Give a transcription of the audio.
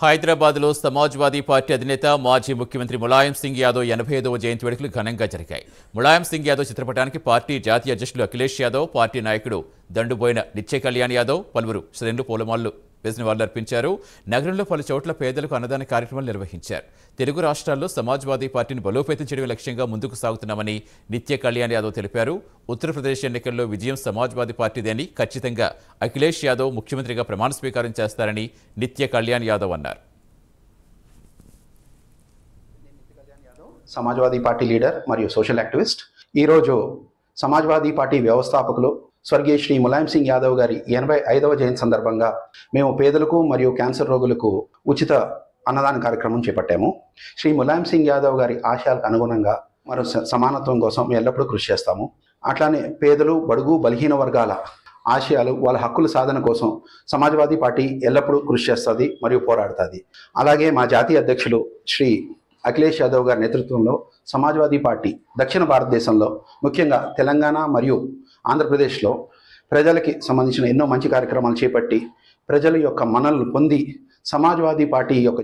హైదరాబాద్లో సమాజ్వాదీ పార్టీ అధినేత మాజీ ముఖ్యమంత్రి ములాయం సింగ్ యాదవ్ 85వ జయంతి వేడుకలు ఘనంగా జరిగాయి. ములాయం సింగ్ యాదవ్ చిత్రపటానికి పార్టీ జాతీయ అధ్యక్షులు అఖిలేష్ యాదవ్, పార్టీ నాయకుడు దండుబోయిన నిత్య కళ్యాణ్ యాదవ్ పలువురు శ్రేణులు పూలమాలలు వేసి నివాళులర్పించారు. నగరంలో పలు చోట్ల పేదలకు అన్నదాన కార్యక్రమాలు నిర్వహించారు. తెలుగు రాష్ట్రాల్లో సమాజ్వాదీ పార్టీని బలోపేతం చేయడం లక్ష్యంగా ముందుకు సాగుతున్నామని నిత్య కళ్యాణ్ యాదవ్ తెలిపారు. ఉత్తరప్రదేశ్ ఎన్నికల్లో విజయం సమాజ్వాదీ పార్టీదని, ఖచ్చితంగా అఖిలేష్ యాదవ్ ముఖ్యమంత్రిగా ప్రమాణ స్వీకారం చేస్తారని నిత్య కళ్యాణ్ యాదవ్ అన్నారు. సమాజ్వాదీ పార్టీ లీడర్ మరియు సోషల్ యాక్టివిస్ట్. ఈరోజు సమాజ్వాదీ పార్టీ వ్యవస్థాపకులు స్వర్గీయ శ్రీ ములాయం సింగ్ యాదవ్ గారి 85వ జయంతి సందర్భంగా మేము పేదలకు మరియు క్యాన్సర్ రోగులకు ఉచిత అన్నదాన కార్యక్రమం చేపట్టాము. శ్రీ ములాయం సింగ్ యాదవ్ గారి ఆశయాలకు అనుగుణంగా మరో సమానత్వం కోసం మేము ఎల్లప్పుడూ కృషి చేస్తాము. అట్లానే పేదలు, బడుగు, బలహీన వర్గాల ఆశయాలు, వాళ్ళ హక్కుల సాధన కోసం సమాజ్వాదీ పార్టీ ఎల్లప్పుడూ కృషి చేస్తుంది మరియు పోరాడుతుంది. అలాగే మా జాతీయ అధ్యక్షులు శ్రీ అఖిలేష్ యాదవ్ గారి నేతృత్వంలో సమాజ్వాదీ పార్టీ దక్షిణ భారతదేశంలో, ముఖ్యంగా తెలంగాణ మరియు ఆంధ్రప్రదేశ్లో ప్రజలకి సంబంధించిన ఎన్నో మంచి కార్యక్రమాలు చేపట్టి ప్రజల యొక్క మన్ననలు పొంది సమాజ్వాదీ పార్టీ యొక్క